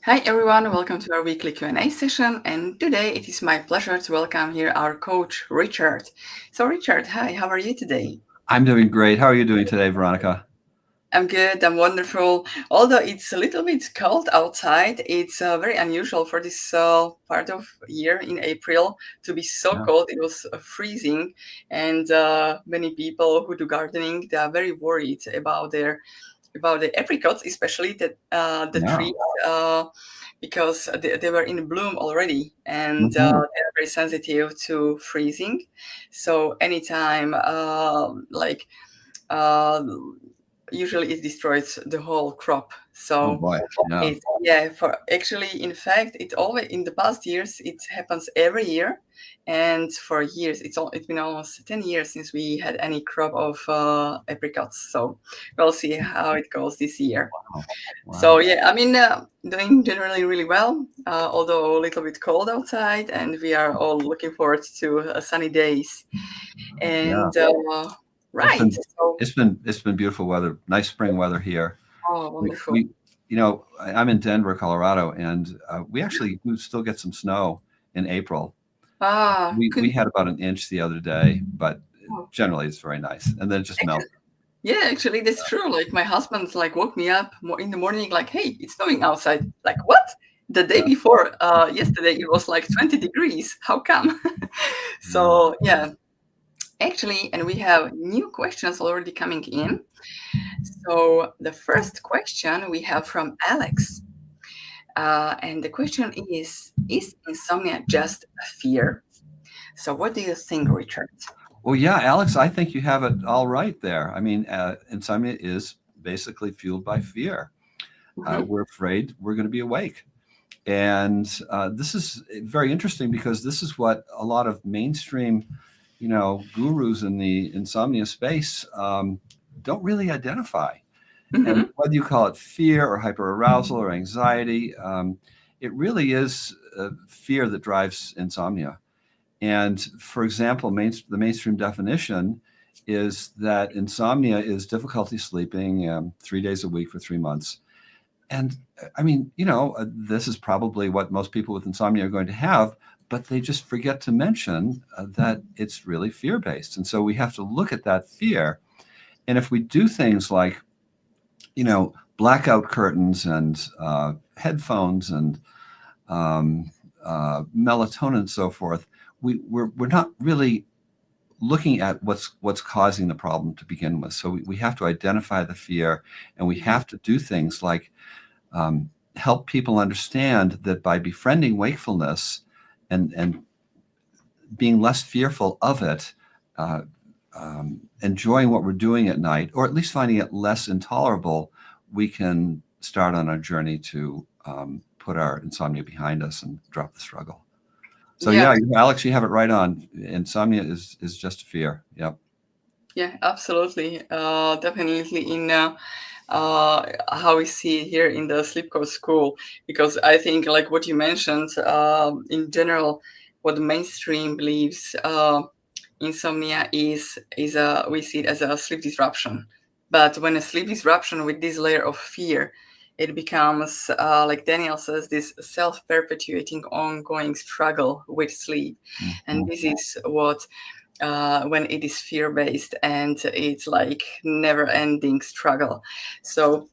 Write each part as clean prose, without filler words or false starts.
Hi everyone, welcome to our weekly Q&A session, and today it is my pleasure to welcome here our coach Richard. So Richard, hi, how are you today? I'm doing great. How are you doing today, Veronica? I'm good, I'm wonderful. Although it's a little bit cold outside, it's very unusual for this part of year in April to be so Yeah. cold. It was freezing, and many people who do gardening, they are very worried about the apricots, especially the Yeah. trees, because they were in bloom already, and Hmm. they're very sensitive to freezing. So anytime, uh, usually it destroys the whole crop. Oh So boy. Yeah. it's yeah. For actually, in fact, it always in the past years it happens every year, and for years it's been almost 10 years since we had any crop of apricots. So we'll see how it goes this year. Wow. So Wow. yeah, I mean, doing generally really well, although a little bit cold outside, and we are all looking forward to sunny days. Yeah. And Well, right, so it's been beautiful weather. Nice spring weather here. oh, We wonderful. we I'm in Denver, Colorado, and we actually do still get some snow in April. Ah, We had about an inch the other day, but oh, generally it's very nice. And then it just melts. yeah, actually, that's true. Like my husband, like woke me up in the morning, like, "Hey, it's snowing outside." Like, what? The day Yeah. before, yesterday, it was like 20 degrees. How come? Yeah. So yeah, actually, and we have new questions already coming in. So the first question we have from Alex, and the question is insomnia just a fear? So what do you think, Richard? Well, yeah, Alex, I think you have it all right there. I mean, insomnia is basically fueled by fear. Hmm. We're afraid we're going to be awake. And this is very interesting because this is what a lot of mainstream, gurus in the insomnia space don't really identify. And Hmm. whether you call it fear or hyperarousal or anxiety, it really is fear that drives insomnia. And for example, the mainstream definition is that insomnia is difficulty sleeping 3 days a week for 3 months. And I mean, this is probably what most people with insomnia are going to have, but they just forget to mention that it's really fear based. And so we have to look at that fear. And if we do things like, blackout curtains and headphones and um, melatonin and so forth, we're not really looking at what's causing the problem to begin with. So we have to identify the fear, and we Hmm. have to do things like help people understand that by befriending wakefulness and being less fearful of it, uh, enjoying what we're doing at night, or at least finding it less intolerable, we can start on our journey to put our insomnia behind us and drop the struggle. So Yeah, yeah, Alex, you have it right on. Insomnia is just fear. Yep. yeah, absolutely. Definitely in how we see it here in the sleep coach school, because I think like what you mentioned, in general, what the mainstream believes, insomnia is a we see it as a sleep disruption. But when a sleep disruption with this layer of fear, it becomes like Daniel says, this self-perpetuating ongoing struggle with sleep. And Mhm. this is what when it is fear based, and it's like never ending struggle. So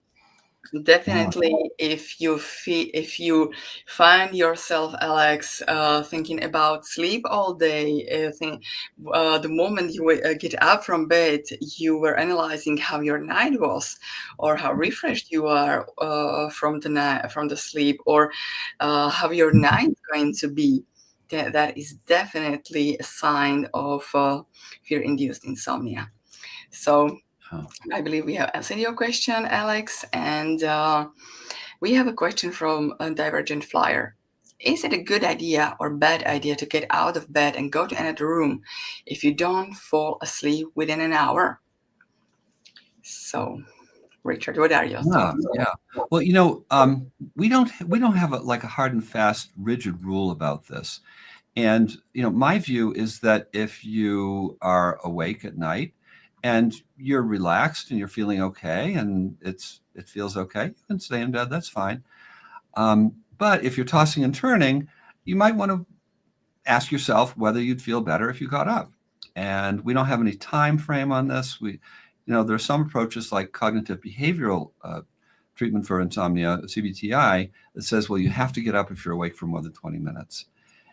Yeah. definitely, if you find yourself, Alex, thinking about sleep all day, the moment you get up from bed, you were analyzing how your night was, or how refreshed you are from the night, from the sleep, or how your night is going to be. That is definitely a sign of fear-induced insomnia. So Huh. I believe we have answered your question, Alex, and we have a question from a Divergent Flyer. Is it a good idea or bad idea to get out of bed and go to another room if you don't fall asleep within an hour? So, Richard, what are your Yeah, thoughts? yeah. Well, we don't have like a hard and fast, rigid rule about this. And my view is that if you are awake at night and you're relaxed and you're feeling okay and it feels okay, you can stay in bed. That's fine. But if you're tossing and turning, you might want to ask yourself whether you'd feel better if you got up. And we don't have any time frame on this. There are some approaches like cognitive behavioral treatment for insomnia, CBTI, that says, well, you have to get up if you're awake for more than 20 minutes.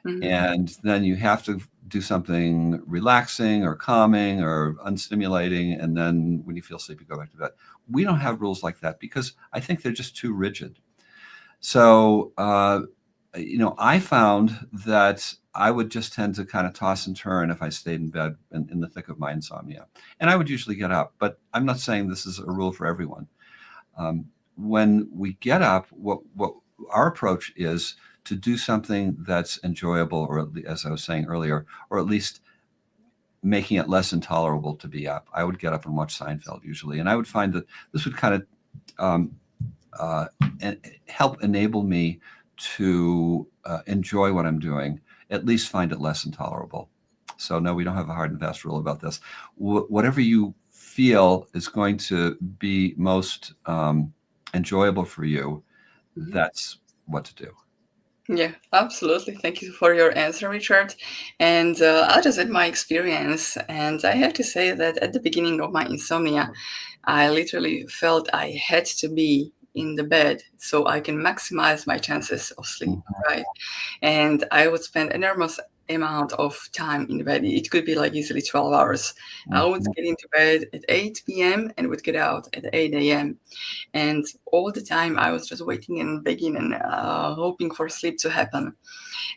Mhm. And then you have to do something relaxing or calming or unstimulating. And then when you feel sleepy, go back to bed. We don't have rules like that because I think they're just too rigid. So, I found that I would just tend to kind of toss and turn if I stayed in bed in the thick of my insomnia. And I would usually get up, but I'm not saying this is a rule for everyone. When we get up, what our approach is to do something that's enjoyable, or as I was saying earlier, or at least making it less intolerable to be up. I would get up and watch Seinfeld usually, and I would find that this would kind of um, help enable me to enjoy what I'm doing, at least find it less intolerable. So no, we don't have a hard and fast rule about this. Whatever you feel is going to be most enjoyable for you, Mhm. that's what to do. Yeah, absolutely. Thank you for your answer, Richard. And I'll just add my experience. And I have to say that at the beginning of my insomnia, I literally felt I had to be in the bed so I can maximize my chances of sleep, Mhm, right? And I would spend enormous amount of time in bed. It could be like easily 12 hours. I would mhm, get into bed at 8 p.m. and would get out at 8 a.m. And all the time I was just waiting and begging and hoping for sleep to happen.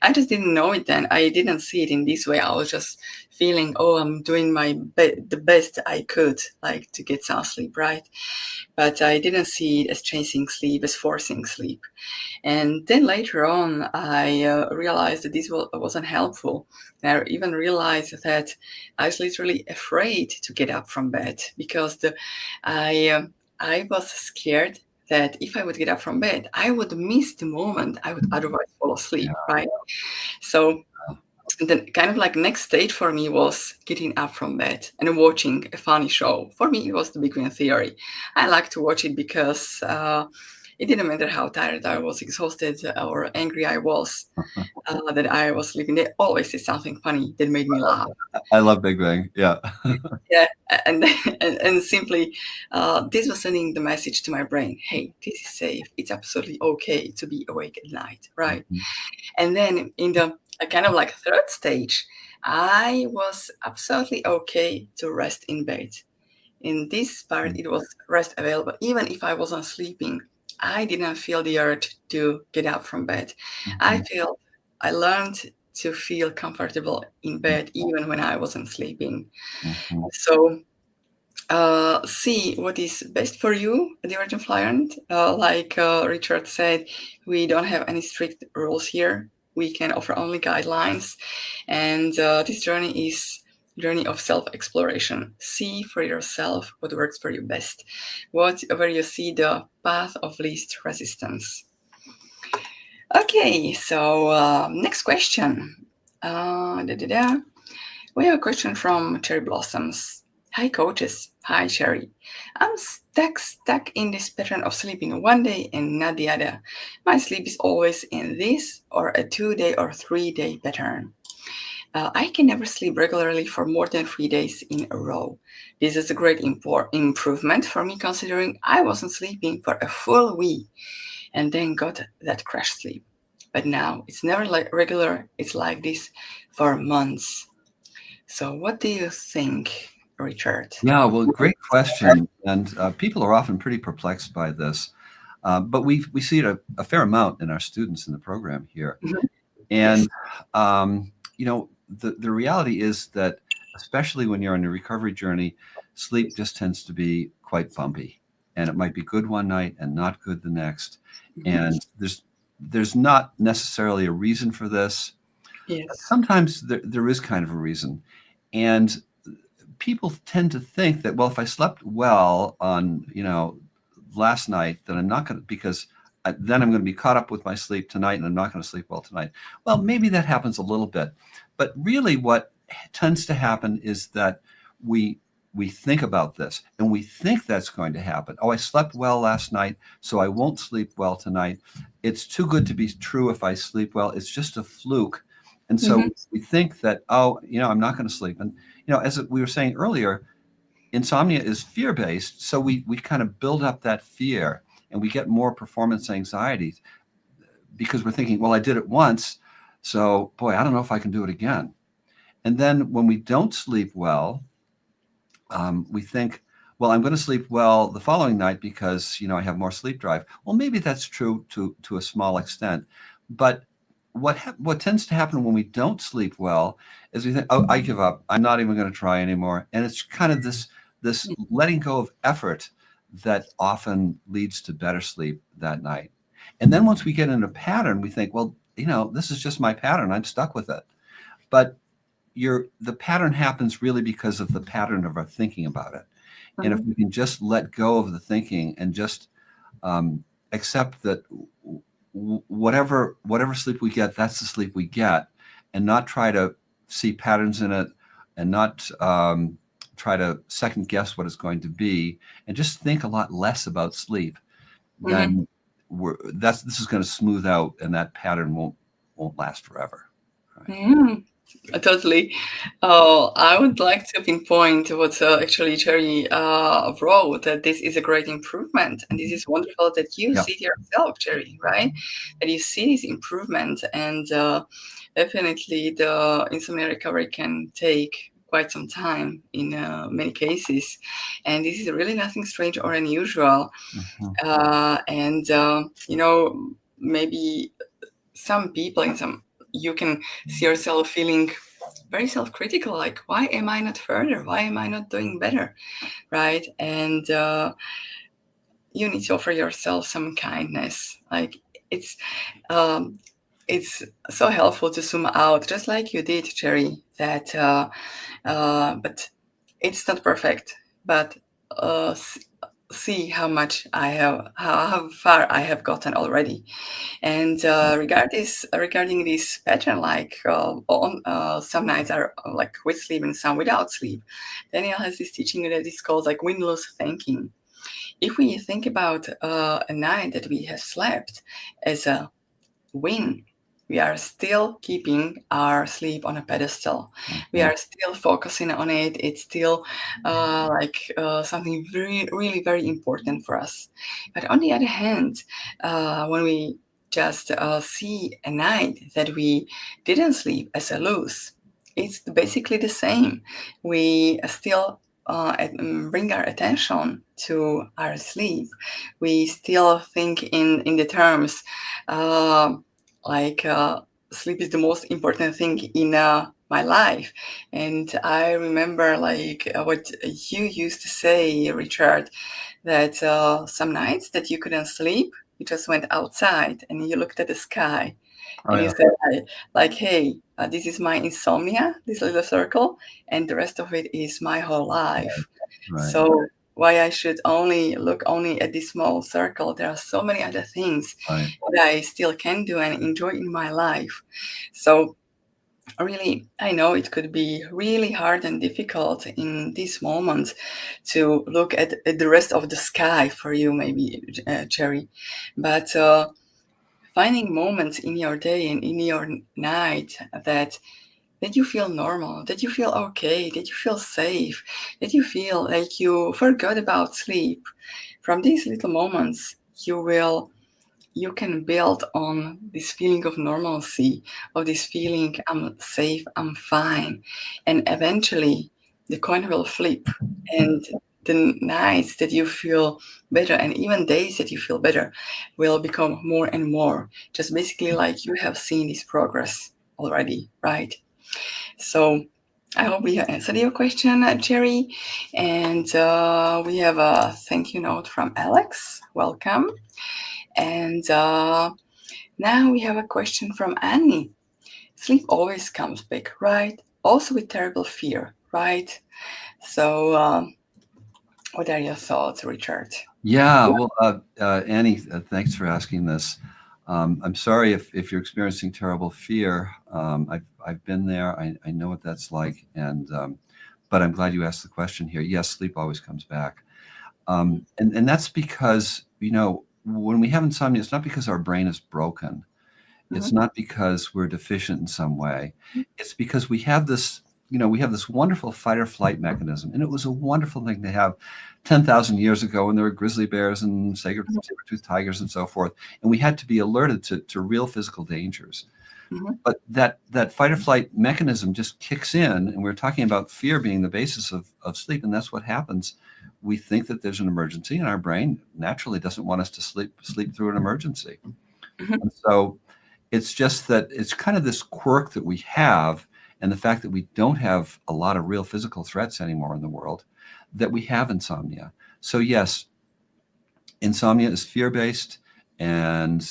I just didn't know it then. I didn't see it in this way. I was just feeling, oh, I'm doing the best I could, like to get some sleep, right? But I didn't see it as chasing sleep, as forcing sleep. And then later on, I realized that this wasn't helpful. And I even realized that I was literally afraid to get up from bed because I, I was scared that if I would get up from bed, I would miss the moment I would otherwise fall yeah. asleep, right? So the kind of like next stage for me was getting up from bed and watching a funny show. For me, it was The Big Bang Theory. I like to watch it because it didn't matter how tired I was, exhausted, or angry I was, that I was sleeping. They always did something funny that made me laugh. I love Big Bang. Yeah. Yeah, and and simply, this was sending the message to my brain: Hey, this is safe. It's absolutely okay to be awake at night, right? Mhm, And then in the kind of like third stage, I was absolutely okay to rest in bed. In this part, it was rest available. Even if I wasn't sleeping, I didn't feel the urge to get up from bed. I mhm, feel I learned to feel comfortable in bed even when I wasn't sleeping. mhm, So see what is best for you, the Virgin Flyant. Like Richard said, we don't have any strict rules here. We can offer only guidelines, and this journey is journey of self-exploration. See for yourself what works for you best, where you see the path of least resistance. Okay, so next question. Da, da, da. We have a question from Cherry Blossoms. Hi, coaches. Hi, Cherry. I'm stuck in this pattern of sleeping one day and not the other. My sleep is always in this or a 2 day or 3 day pattern. I can never sleep regularly for more than 3 days in a row. This is a great improvement for me considering I wasn't sleeping for a full week and then got that crash sleep. But now it's never like regular, it's like this for months. So, what do you think, Richard? Yeah, well, great question. And people are often pretty perplexed by this. But we see it a fair amount in our students in the program here. Mhm. Yes. And, the reality is that, especially when you're on a recovery journey, sleep just tends to be quite bumpy. And it might be good one night and not good the next. Mhm. And there's not necessarily a reason for this. Yes. Sometimes there is kind of a reason. And people tend to think that, well, if I slept well on, last night, then I'm not going to, because then I'm going to be caught up with my sleep tonight and I'm not going to sleep well tonight. Well, maybe that happens a little bit. But really, what tends to happen is that we we think about this and we think that's going to happen. Oh, I slept well last night, so I won't sleep well tonight. It's too good to be true. If I sleep well, it's just a fluke. And so Mm-hmm. we think that, oh, I'm not going to sleep. And, as we were saying earlier, insomnia is fear-based. So we kind of build up that fear and we get more performance anxiety because we're thinking, well, I did it once. So, boy, I don't know if I can do it again. And then when we don't sleep well, we think, well, I'm going to sleep well the following night because I have more sleep drive. Well, maybe that's true to a small extent, but what tends to happen when we don't sleep well is we think, oh, I give up. I'm not even going to try anymore. And it's kind of this letting go of effort that often leads to better sleep that night. And then once we get in a pattern, we think, well, this is just my pattern. I'm stuck with it. But the pattern happens really because of the pattern of our thinking about it. And if we can just let go of the thinking and just accept that whatever sleep we get, that's the sleep we get, and not try to see patterns in it, and not try to second guess what it's going to be, and just think a lot less about sleep, Mm-hmm. then this is going to smooth out, and that pattern won't last forever. Right? Mm-hmm. Totally. I would like to pinpoint what actually Cherry wrote, that this is a great improvement. And this is wonderful that you Yeah. see it yourself, Cherry, right? That you see this improvement. And definitely the insomnia recovery can take quite some time in many cases. And this is really nothing strange or unusual. Mhm. And, maybe some people you can see yourself feeling very self-critical, like, why am I not further, why am I not doing better, right? And you need to offer yourself some kindness. Like, it's um, it's so helpful to zoom out, just like you did, Cherry, that but it's not perfect, but uh, see how much how far I have gotten already. And regarding this pattern, like on some nights are like with sleep and some without sleep, Daniel has this teaching that is called like win-lose thinking. If we think about a night that we have slept as a win, we are still keeping our sleep on a pedestal. We Mhm. are still focusing on it. It's still something very, really very important for us. But on the other hand, when we just see a night that we didn't sleep as a lose, it's basically the same. We still bring our attention to our sleep. We still think in the terms uh, like sleep is the most important thing in my life. And I remember like what you used to say, Richard, that some nights that you couldn't sleep, you just went outside and you looked at the sky Oh and you yeah. said like, hey, this is my insomnia, this little circle, and the rest of it is my whole life. Right. So why I should only look only at this small circle? There are so many other things Right. that I still can do and enjoy in my life. So really, I know it could be really hard and difficult in these moments to look at the rest of the sky for you, maybe, Cherry. But finding moments in your day and in your night that you feel normal, that you feel okay, that you feel safe, that you feel like you forgot about sleep. From these little moments, you can build on this feeling of normalcy, of this feeling I'm safe, I'm fine. And eventually the coin will flip, and the nights that you feel better and even days that you feel better will become more and more. Just basically like you have seen this progress already, right? So I hope we have answered your question, Jerry. And we have a thank you note from Alex. Welcome. And now we have a question from Annie. Sleep always comes back, right? Also with terrible fear, right? So, what are your thoughts, Richard? Yeah. Well, Annie, thanks for asking this. I'm sorry if you're experiencing terrible fear. I've been there. I know what that's like. And but I'm glad you asked the question here. Yes, sleep always comes back. And that's because, when we have insomnia, it's not because our brain is broken. It's Mhm. not because we're deficient in some way. It's because we have this wonderful fight or flight mechanism. And it was a wonderful thing to have 10,000 years ago when there were grizzly bears and saber-toothed tigers and so forth. And we had to be alerted to real physical dangers. Mhm. But that fight or flight mechanism just kicks in, and we're talking about fear being the basis of sleep, and that's what happens. We think that there's an emergency, and our brain naturally doesn't want us to sleep through an emergency. Mhm. And so it's just that it's kind of this quirk that we have, and the fact that we don't have a lot of real physical threats anymore in the world, that we have insomnia. So yes, insomnia is fear-based, and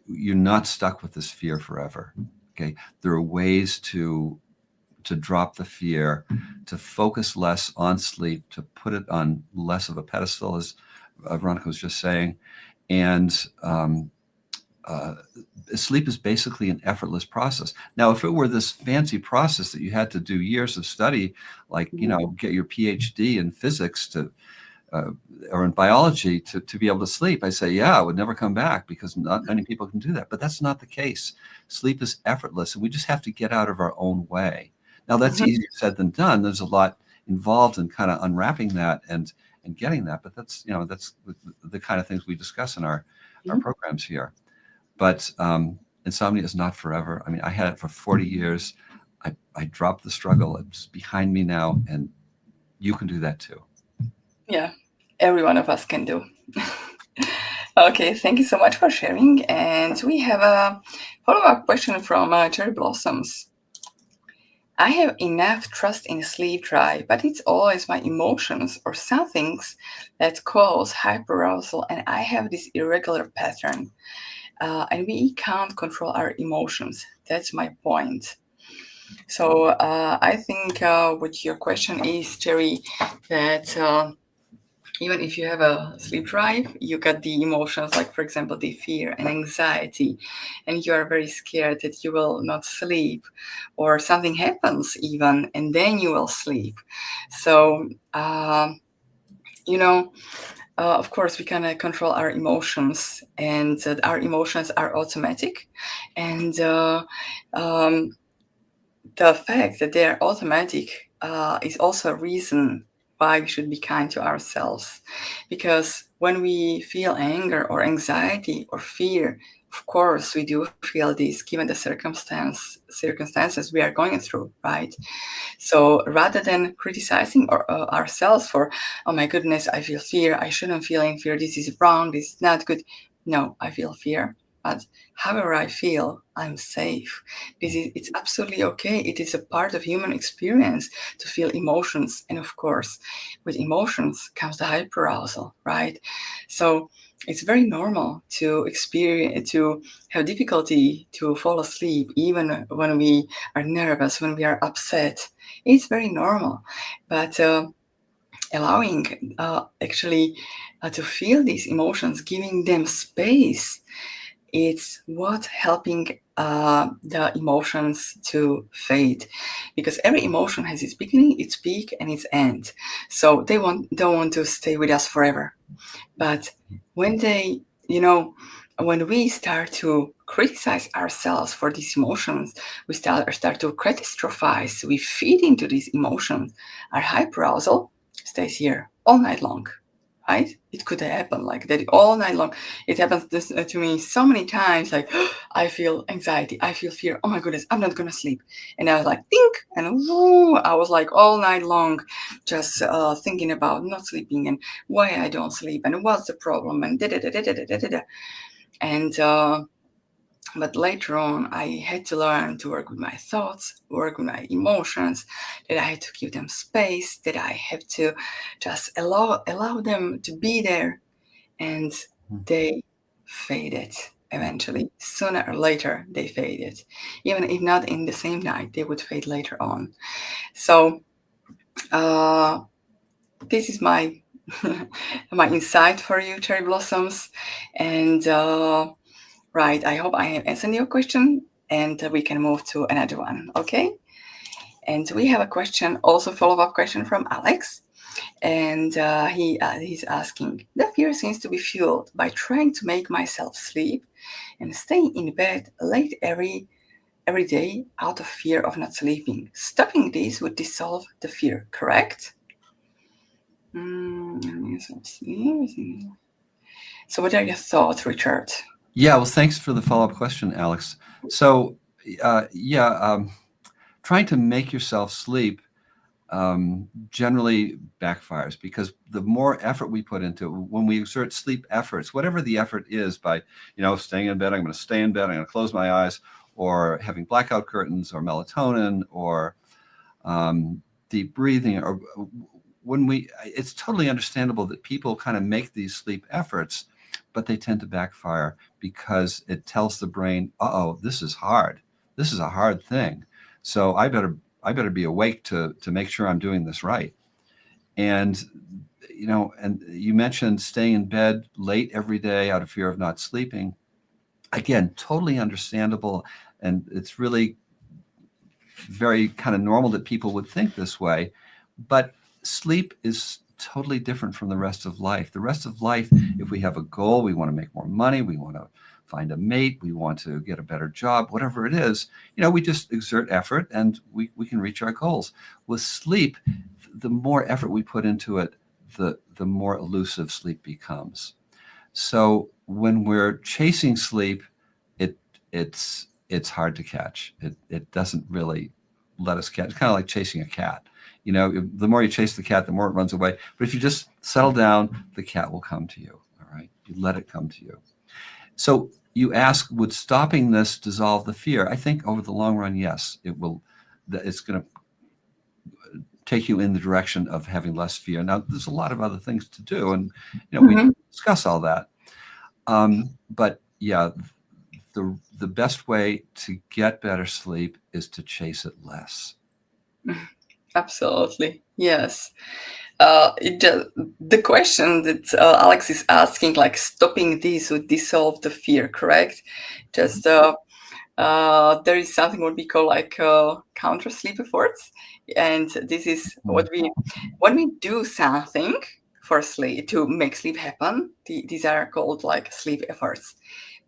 you're not stuck with this fear forever. Okay, there are ways to drop the fear, to focus less on sleep, to put it on less of a pedestal, as Veronika was just saying, and uh, sleep is basically an effortless process. Now, if it were this fancy process that you had to do years of study, like Mhm. get your PhD in physics uh, or in biology to be able to sleep, I say, yeah, I would never come back because not many people can do that. But that's not the case. Sleep is effortless, and we just have to get out of our own way. Now, that's Mhm. easier said than done. There's a lot involved in kind of unwrapping that and getting that. But that's the kind of things we discuss in our Mhm. programs here. But insomnia is not forever. I mean, I had it for 40 years. I dropped the struggle. It's behind me now, and you can do that too. Yeah, every one of us can do. Okay, thank you so much for sharing. And we have a follow-up question from Cherry Blossoms. I have enough trust in sleep drive, but it's always my emotions or some things that cause hyperarousal, and I have this irregular pattern. And we can't control our emotions. That's my point. So I think what your question is, Jerry, that even if you have a sleep drive, you got the emotions, like, for example, the fear and anxiety, and you are very scared that you will not sleep, or something happens even, and then you will sleep. So, you know, of course, we can control our emotions, and our emotions are automatic. And um, the fact that they are automatic is also a reason why we should be kind to ourselves. Because when we feel anger or anxiety or fear, of course, we do feel this given the circumstances we are going through, right? So rather than criticizing ourselves for, oh my goodness, I feel fear, I shouldn't feel in fear, this is wrong, this is not good. No, I feel fear. But however I feel, I'm safe. It's absolutely okay. It is a part of human experience to feel emotions. And of course, with emotions comes the hyperarousal, right? So it's very normal to have difficulty to fall asleep, even when we are nervous, when we are upset. It's very normal. But allowing actually to feel these emotions, giving them space, it's what helping the emotions to fade, because every emotion has its beginning, its peak, and its end. So they don't want to stay with us forever. But when they, you know, when we start to criticize ourselves for these emotions, we start to catastrophize, we feed into these emotions, our hyperarousal stays here all night long, right? It could happen like that all night long. It happens to me so many times, like, I feel anxiety, I feel fear, oh my goodness, I'm not gonna sleep. And I was like, think, and woo, I was like all night long just thinking about not sleeping and why I don't sleep and what's the problem and da da da da da da da da. And but later on, I had to learn to work with my thoughts, work with my emotions, that I had to give them space, that I have to just allow them to be there, and they faded eventually. Sooner or later, they faded. Even if not in the same night, they would fade later on. So uh, this is my my insight for you, cherry blossoms, and right. I hope I have answered your question, and we can move to another one. Okay. And we have a question, also follow-up question from Alex. And he's asking, the fear seems to be fueled by trying to make myself sleep and stay in bed late every day out of fear of not sleeping. Stopping this would dissolve the fear, correct? So what are your thoughts, Richard? Yeah, well, thanks for the follow-up question, Alex. So, trying to make yourself sleep generally backfires, because the more effort we put into it, when we exert sleep efforts, whatever the effort is, by staying in bed, I'm going to stay in bed, I'm going to close my eyes, or having blackout curtains, or melatonin, or deep breathing, or it's totally understandable that people kind of make these sleep efforts, but they tend to backfire because it tells the brain, uh-oh, this is hard. This is a hard thing. So I better be awake to make sure I'm doing this right. And and you mentioned staying in bed late every day out of fear of not sleeping. Again, totally understandable, and it's really very kind of normal that people would think this way. But sleep is totally different from the rest of life. The rest of life, if we have a goal, we want to make more money, we want to find a mate, we want to get a better job, whatever it is, we just exert effort and we can reach our goals. With sleep, the more effort we put into it, the more elusive sleep becomes. So when we're chasing sleep, it's hard to catch. It doesn't really let us catch. It's kind of like chasing a cat. The more you chase the cat, the more it runs away. But if you just settle down, the cat will come to you. All right, you let it come to you. So you ask, would stopping this dissolve the fear? I think over the long run, yes, it will. It's going to take you in the direction of having less fear. Now, there's a lot of other things to do, and we discuss all that. But yeah, the best way to get better sleep is to chase it less. Absolutely, yes. The question that Alex is asking, like stopping this would dissolve the fear, correct? Just there is something what we call like counter sleep efforts, and this is what when we do something for sleep to make sleep happen. These are called like sleep efforts.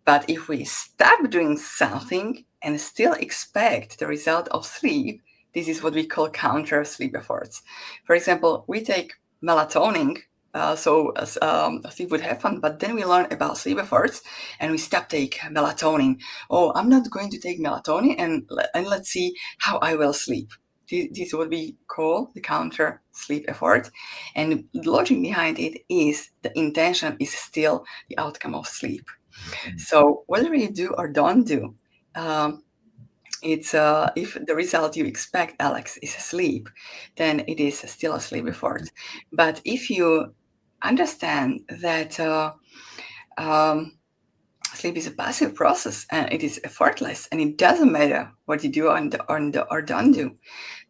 But if we stop doing something and still expect the result of sleep, this is what we call counter sleep efforts. For example, we take melatonin, sleep would happen, but then we learn about sleep efforts and we stop take melatonin. Oh, I'm not going to take melatonin and let's see how I will sleep. This is what we call the counter sleep effort. And the logic behind it is the intention is still the outcome of sleep. So whether you do or don't do, it's if the result you expect, Alex, is sleep, then it is still a sleep effort. But if you understand that sleep is a passive process and it is effortless, and it doesn't matter what you do or don't do,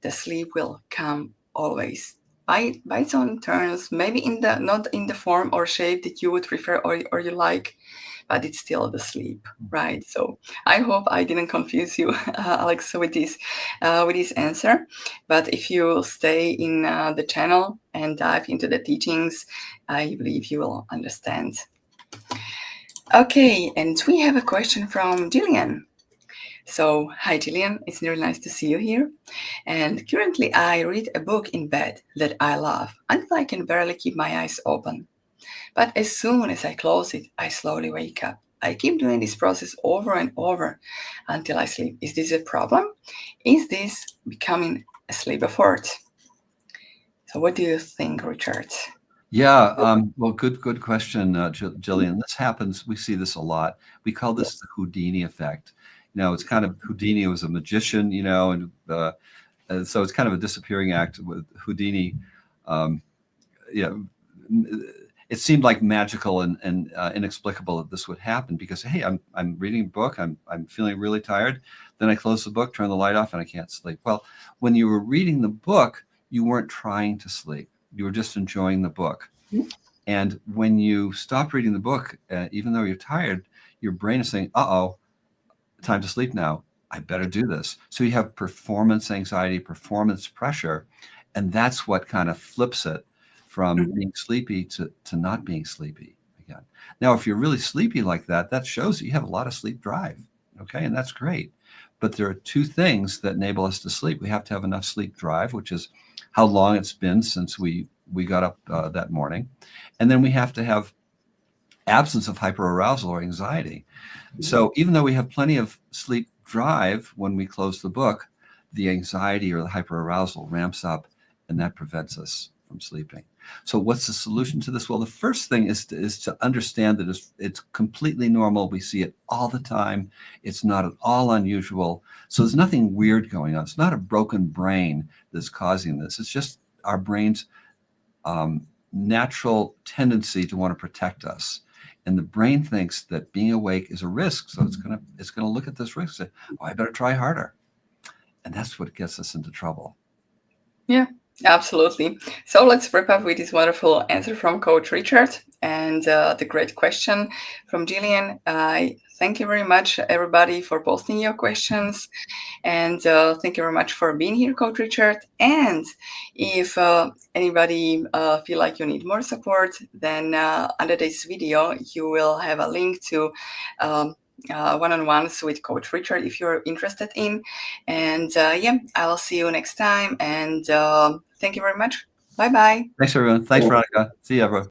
the sleep will come always by its own terms, maybe not in the form or shape that you would prefer or you like, but it's still the sleep, right? So I hope I didn't confuse you, Alex, with this answer. But if you stay in the channel and dive into the teachings, I believe you will understand. Okay, and we have a question from Jillian. So, hi Jillian, it's really nice to see you here. And currently I read a book in bed that I love until I can barely keep my eyes open. But as soon as I close it, I slowly wake up. I keep doing this process over and over until I sleep. Is this a problem? Is this becoming a sleep effort? So what do you think, Richard? Yeah, well, good question, Jillian. This happens. We see this a lot. We call this the Houdini effect. It's kind of Houdini was a magician, and so it's kind of a disappearing act with Houdini. Yeah, it seemed like magical and inexplicable that this would happen because, hey, I'm reading a book, I'm feeling really tired, then I close the book, turn the light off, and I can't sleep. Well, when you were reading the book, you weren't trying to sleep. You were just enjoying the book. And when you stop reading the book, even though you're tired, your brain is saying, uh-oh, time to sleep now. I better do this. So you have performance anxiety, performance pressure, and that's what kind of flips it from Mhm. being sleepy to not being sleepy again. Now, if you're really sleepy like that, that shows that you have a lot of sleep drive. Okay, and that's great. But there are two things that enable us to sleep. We have to have enough sleep drive, which is how long it's been since we got up that morning, and then we have to have absence of hyperarousal or anxiety. Mhm. So even though we have plenty of sleep drive when we close the book, the anxiety or the hyperarousal ramps up, and that prevents us from sleeping. So what's the solution to this? Well, the first thing is to understand that it's completely normal. We see it all the time. It's not at all unusual. So there's nothing weird going on. It's not a broken brain that's causing this. It's just our brain's natural tendency to want to protect us. And the brain thinks that being awake is a risk, so it's gonna look at this risk and say, "Oh, I better try harder," and that's what gets us into trouble. Yeah, absolutely. So let's wrap up with this wonderful answer from Coach Richard and the great question from Jillian. I thank you very much, everybody, for posting your questions. And thank you very much for being here, Coach Richard. And if anybody feel like you need more support, then under this video, you will have a link to um, one-on-ones with Coach Richard if you're interested in. And yeah, I'll see you next time. And thank you very much. Bye-bye. Thanks, everyone. Thanks, Veronica. See you, everyone.